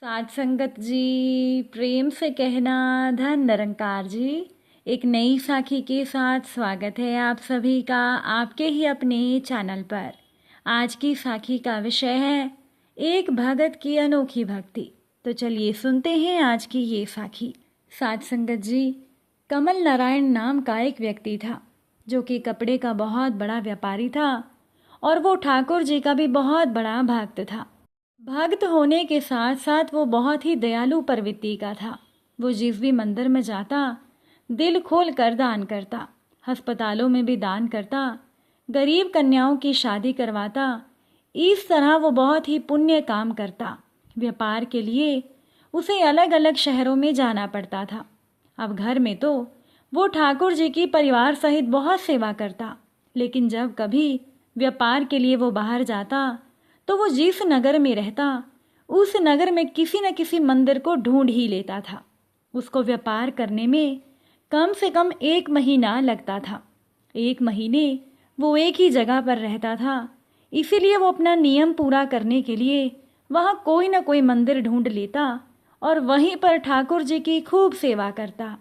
साध संगत जी, प्रेम से कहना धन निरंकार जी। एक नई साखी के साथ स्वागत है आप सभी का आपके ही अपने चैनल पर। आज की साखी का विषय है एक भगत की अनोखी भक्ति। तो चलिए सुनते हैं आज की ये साखी। साध संगत जी, कमल नारायण नाम का एक व्यक्ति था जो कि कपड़े का बहुत बड़ा व्यापारी था और वो ठाकुर जी का भी बहुत बड़ा भक्त था। भक्त होने के साथ साथ वो बहुत ही दयालु प्रवृत्ति का था। वो जिस भी मंदिर में जाता दिल खोल कर दान करता, अस्पतालों में भी दान करता, गरीब कन्याओं की शादी करवाता। इस तरह वो बहुत ही पुण्य काम करता। व्यापार के लिए उसे अलग अलग शहरों में जाना पड़ता था। अब घर में तो वो ठाकुर जी की परिवार सहित बहुत सेवा करता, लेकिन जब कभी व्यापार के लिए वो बाहर जाता तो वो जिस नगर में रहता उस नगर में किसी न किसी मंदिर को ढूंढ ही लेता था। उसको व्यापार करने में कम से कम 1 महीना लगता था। 1 महीने वो एक ही जगह पर रहता था, इसीलिए वो अपना नियम पूरा करने के लिए वहाँ कोई न कोई मंदिर ढूंढ लेता और वहीं पर ठाकुर जी की खूब सेवा करता।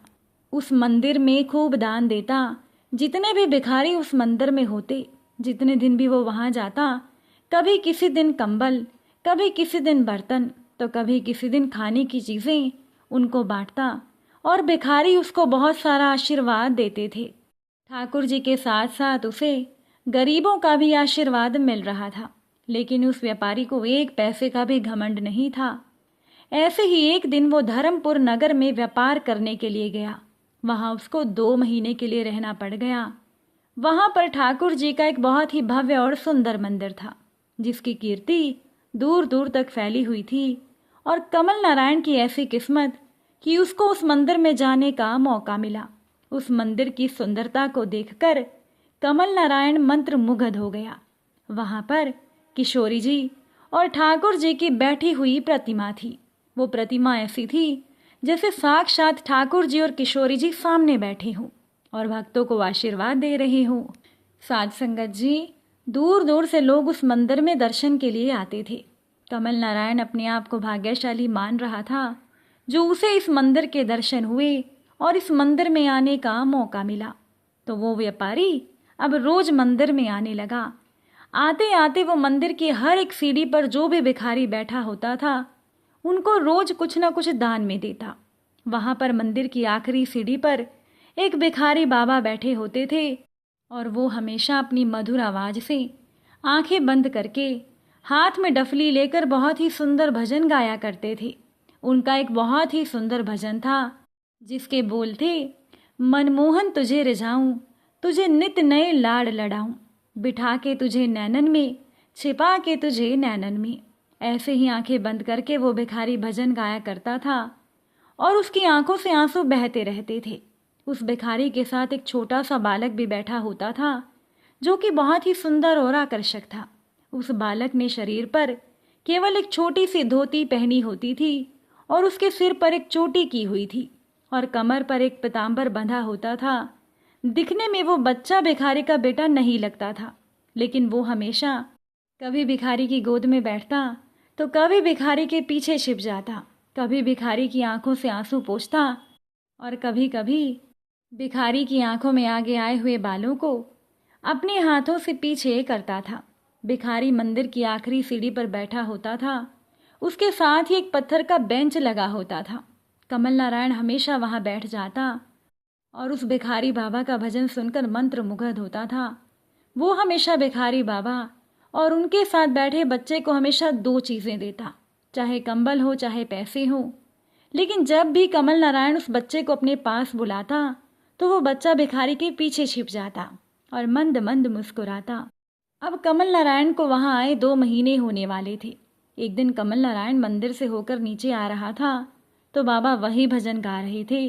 उस मंदिर में खूब दान देता। जितने भी भिखारी उस मंदिर में होते, जितने दिन भी वो वहाँ जाता, कभी किसी दिन कंबल, कभी किसी दिन बर्तन, तो कभी किसी दिन खाने की चीज़ें उनको बांटता और भिखारी उसको बहुत सारा आशीर्वाद देते थे। ठाकुर जी के साथ साथ उसे गरीबों का भी आशीर्वाद मिल रहा था, लेकिन उस व्यापारी को 1 पैसे का भी घमंड नहीं था। ऐसे ही एक दिन वो धर्मपुर नगर में व्यापार करने के लिए गया। वहाँ उसको 2 महीने के लिए रहना पड़ गया। वहाँ पर ठाकुर जी का एक बहुत ही भव्य और सुंदर मंदिर था, जिसकी कीर्ति दूर दूर तक फैली हुई थी। और कमल नारायण की ऐसी किस्मत कि उसको उस मंदिर में जाने का मौका मिला। उस मंदिर की सुंदरता को देखकर कमल नारायण मंत्रमुग्ध हो गया। वहां पर किशोरी जी और ठाकुर जी की बैठी हुई प्रतिमा थी। वो प्रतिमा ऐसी थी जैसे साक्षात ठाकुर जी और किशोरी जी सामने बैठे हों और भक्तों को आशीर्वाद दे रहे हों। साध संगत जी, दूर दूर से लोग उस मंदिर में दर्शन के लिए आते थे। कमल नारायण अपने आप को भाग्यशाली मान रहा था जो उसे इस मंदिर के दर्शन हुए और इस मंदिर में आने का मौका मिला। तो वो व्यापारी अब रोज मंदिर में आने लगा। आते आते वो मंदिर की हर एक सीढ़ी पर जो भी भिखारी बैठा होता था उनको रोज कुछ न कुछ दान में देता। वहां पर मंदिर की आखिरी सीढ़ी पर एक भिखारी बाबा बैठे होते थे और वो हमेशा अपनी मधुर आवाज से आंखें बंद करके हाथ में डफली लेकर बहुत ही सुंदर भजन गाया करते थे। उनका एक बहुत ही सुंदर भजन था जिसके बोल थे, मनमोहन तुझे रिझाऊं, तुझे नित नए लाड़ लड़ाऊं, बिठा के तुझे नैनन में, छिपा के तुझे नैनन में। ऐसे ही आंखें बंद करके वो भिखारी भजन गाया करता था और उसकी आंखों से आंसू बहते रहते थे। उस भिखारी के साथ एक छोटा सा बालक भी बैठा होता था जो कि बहुत ही सुंदर और आकर्षक था। उस बालक ने शरीर पर केवल एक छोटी सी धोती पहनी होती थी और उसके सिर पर एक चोटी की हुई थी और कमर पर एक पीताम्बर बंधा होता था। दिखने में वो बच्चा भिखारी का बेटा नहीं लगता था, लेकिन वो हमेशा कभी भिखारी की गोद में बैठता तो कभी भिखारी के पीछे छिप जाता, कभी भिखारी की आंखों से आंसू पोंछता और कभी कभी भिखारी की आंखों में आगे आए हुए बालों को अपने हाथों से पीछे करता था। भिखारी मंदिर की आखिरी सीढ़ी पर बैठा होता था। उसके साथ ही एक पत्थर का बेंच लगा होता था। कमल नारायण हमेशा वहां बैठ जाता और उस भिखारी बाबा का भजन सुनकर मंत्रमुग्ध होता था। वो हमेशा भिखारी बाबा और उनके साथ बैठे बच्चे को हमेशा 2 चीजें देता, चाहे कंबल हो चाहे पैसे हो। लेकिन जब भी कमल नारायण उस बच्चे को अपने पास बुलाता तो वो बच्चा भिखारी के पीछे छिप जाता और मंद मंद मुस्कुराता। अब कमल नारायण को वहां आए 2 महीने होने वाले थे। एक दिन कमल नारायण मंदिर से होकर नीचे आ रहा था तो बाबा वही भजन गा रहे थे।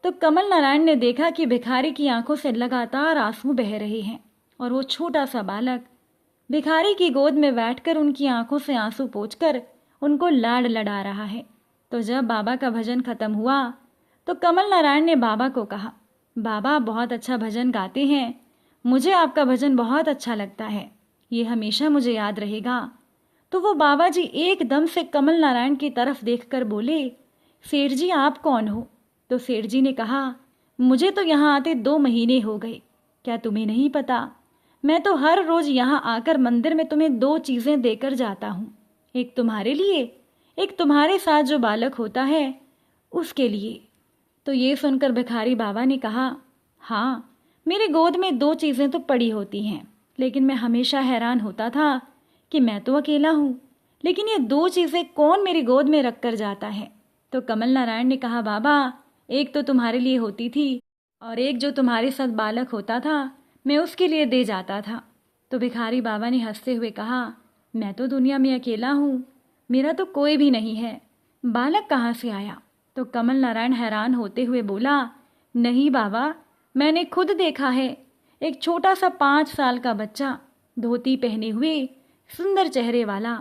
तो कमल नारायण ने देखा कि भिखारी की आंखों से लगातार आंसू बह रहे हैं और वो छोटा सा बालक भिखारी की गोद में बैठकर उनकी आंखों से आंसू पोंछकर उनको लाड़ लड़ा रहा है। तो जब बाबा का भजन खत्म हुआ तो कमल नारायण ने बाबा को कहा, बाबा बहुत अच्छा भजन गाते हैं, मुझे आपका भजन बहुत अच्छा लगता है, ये हमेशा मुझे याद रहेगा। तो वो बाबा जी एकदम से कमल नारायण की तरफ देखकर बोले, सेठ जी आप कौन हो? तो सेठ जी ने कहा, मुझे तो यहाँ आते 2 महीने हो गए, क्या तुम्हें नहीं पता? मैं तो हर रोज यहाँ आकर मंदिर में तुम्हें 2 चीजें देकर जाता हूँ, एक तुम्हारे लिए, एक तुम्हारे साथ जो बालक होता है उसके लिए। तो ये सुनकर भिखारी बाबा ने कहा, हाँ मेरे गोद में 2 चीजें तो पड़ी होती हैं, लेकिन मैं हमेशा हैरान होता था कि मैं तो अकेला हूँ, लेकिन ये 2 चीजें कौन मेरी गोद में रख कर जाता है? तो कमल नारायण ने कहा, बाबा एक तो तुम्हारे लिए होती थी और एक जो तुम्हारे साथ बालक होता था मैं उसके लिए दे जाता था। तो भिखारी बाबा ने हंसते हुए कहा, मैं तो दुनिया में अकेला हूँ, मेरा तो कोई भी नहीं है, बालक कहाँ से आया? तो कमल नारायण हैरान होते हुए बोला, नहीं बाबा, मैंने खुद देखा है, एक छोटा सा 5 साल का बच्चा, धोती पहने हुए, सुंदर चेहरे वाला,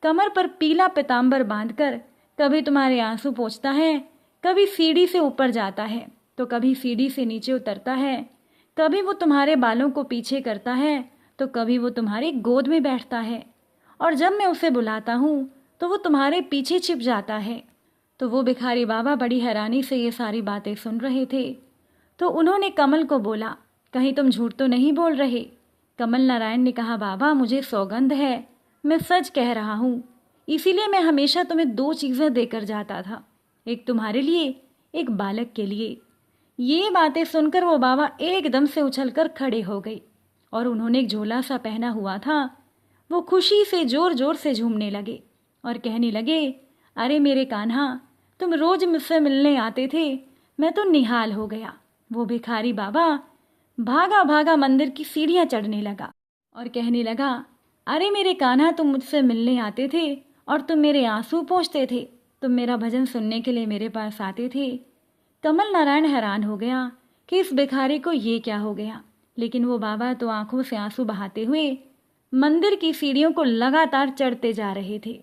कमर पर पीला पीतांबर बांधकर कभी तुम्हारे आंसू पोंछता है, कभी सीढ़ी से ऊपर जाता है तो कभी सीढ़ी से नीचे उतरता है, कभी वो तुम्हारे बालों को पीछे करता है तो कभी वो तुम्हारी गोद में बैठता है, और जब मैं उसे बुलाता हूँ तो वो तुम्हारे पीछे छिप जाता है। तो वो भिखारी बाबा बड़ी हैरानी से ये सारी बातें सुन रहे थे। तो उन्होंने कमल को बोला, कहीं तुम झूठ तो नहीं बोल रहे? कमल नारायण ने कहा, बाबा मुझे सौगंध है, मैं सच कह रहा हूँ, इसीलिए मैं हमेशा तुम्हें 2 चीज़ें देकर जाता था, एक तुम्हारे लिए, एक बालक के लिए। ये बातें सुनकर वो बाबा एकदम से उछलकर खड़े हो गए और उन्होंने एक झोला सा पहना हुआ था, वो खुशी से जोर जोर से झूमने लगे और कहने लगे, अरे मेरे कान्हा, तुम रोज मुझसे मिलने आते थे, मैं तो निहाल हो गया। वो भिखारी बाबा भागा भागा मंदिर की सीढ़ियां चढ़ने लगा और कहने लगा, अरे मेरे कान्हा, तुम मुझसे मिलने आते थे और तुम मेरे आंसू पोंछते थे, तुम मेरा भजन सुनने के लिए मेरे पास आते थे। कमल नारायण हैरान हो गया कि इस भिखारी को ये क्या हो गया, लेकिन वो बाबा तो आंखों से आंसू बहाते हुए मंदिर की सीढ़ियों को लगातार चढ़ते जा रहे थे।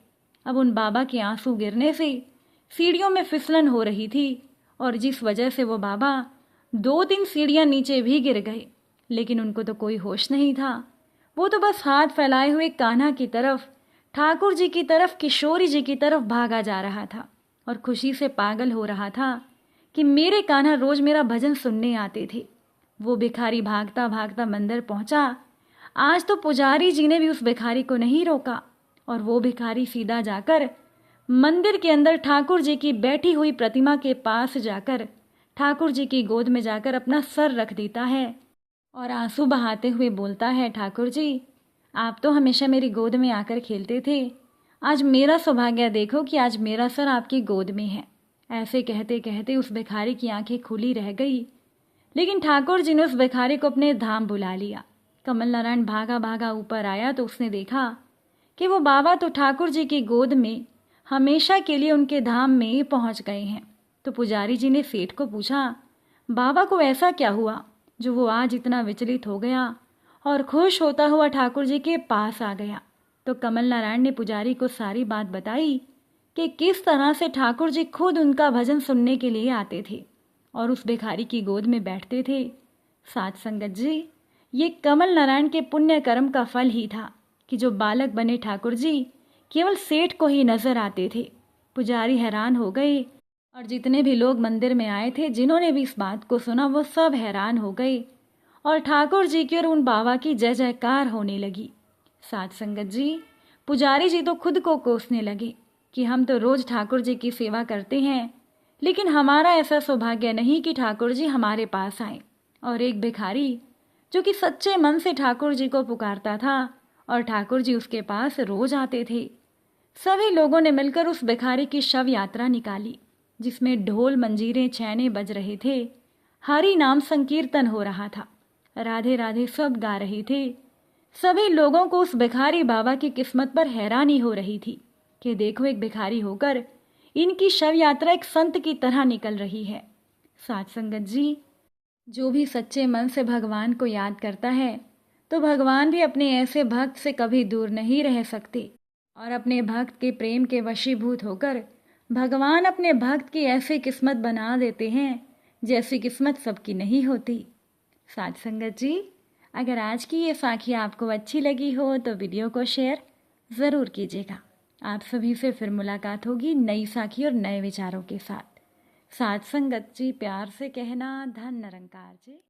अब उन बाबा के आंसू गिरने से सीढ़ियों में फिसलन हो रही थी और जिस वजह से वो बाबा 2-3 सीढ़ियां नीचे भी गिर गए, लेकिन उनको तो कोई होश नहीं था। वो तो बस हाथ फैलाए हुए कान्हा की तरफ, ठाकुर जी की तरफ, किशोरी जी की तरफ भागा जा रहा था और खुशी से पागल हो रहा था कि मेरे कान्हा रोज मेरा भजन सुनने आते थे। वो भिखारी भागता भागता मंदिर पहुंचा। आज तो पुजारी जी ने भी उस भिखारी को नहीं रोका और वो भिखारी सीधा जाकर मंदिर के अंदर ठाकुर जी की बैठी हुई प्रतिमा के पास जाकर ठाकुर जी की गोद में जाकर अपना सर रख देता है और आंसू बहाते हुए बोलता है, ठाकुर जी आप तो हमेशा मेरी गोद में आकर खेलते थे, आज मेरा सौभाग्य देखो कि आज मेरा सर आपकी गोद में है। ऐसे कहते कहते उस भिखारी की आंखें खुली रह गई, लेकिन ठाकुर जी ने उस भिखारी को अपने धाम बुला लिया। कमल नारायण भागा भागा ऊपर आया तो उसने देखा कि वो बाबा तो ठाकुर जी की गोद में हमेशा के लिए उनके धाम में पहुंच गए हैं। तो पुजारी जी ने सेठ को पूछा, बाबा को ऐसा क्या हुआ जो वो आज इतना विचलित हो गया और खुश होता हुआ ठाकुर जी के पास आ गया? तो कमल नारायण ने पुजारी को सारी बात बताई कि किस तरह से ठाकुर जी खुद उनका भजन सुनने के लिए आते थे और उस भिखारी की गोद में बैठते थे। साथ संगत जी, ये कमल नारायण के पुण्य कर्म का फल ही था कि जो बालक बने ठाकुर जी केवल सेठ को ही नजर आते थे। पुजारी हैरान हो गए और जितने भी लोग मंदिर में आए थे, जिन्होंने भी इस बात को सुना, वो सब हैरान हो गए और ठाकुर जी की और उन बाबा की जय जयकार होने लगी। साथ संगत जी, पुजारी जी तो खुद को कोसने लगे कि हम तो रोज ठाकुर जी की सेवा करते हैं, लेकिन हमारा ऐसा सौभाग्य नहीं कि ठाकुर जी हमारे पास आए। और एक भिखारी जो कि सच्चे मन से ठाकुर जी को पुकारता था और ठाकुर जी उसके पास रोज आते थे। सभी लोगों ने मिलकर उस भिखारी की शव यात्रा निकाली, जिसमें ढोल मंजीरें छैने बज रहे थे, हरि नाम संकीर्तन हो रहा था, राधे राधे सब गा रहे थे। सभी लोगों को उस भिखारी बाबा की किस्मत पर हैरानी हो रही थी कि देखो, एक भिखारी होकर इनकी शव यात्रा एक संत की तरह निकल रही है। साथ संगत जी, जो भी सच्चे मन से भगवान को याद करता है तो भगवान भी अपने ऐसे भक्त से कभी दूर नहीं रह सकते और अपने भक्त के प्रेम के वशीभूत होकर भगवान अपने भक्त की ऐसी किस्मत बना देते हैं जैसी किस्मत सबकी नहीं होती। साथ संगत जी, अगर आज की ये साखी आपको अच्छी लगी हो तो वीडियो को शेयर ज़रूर कीजिएगा। आप सभी से फिर मुलाकात होगी नई साखी और नए विचारों के साथ। साथ संगत जी, प्यार से कहना, धन निरंकार जी।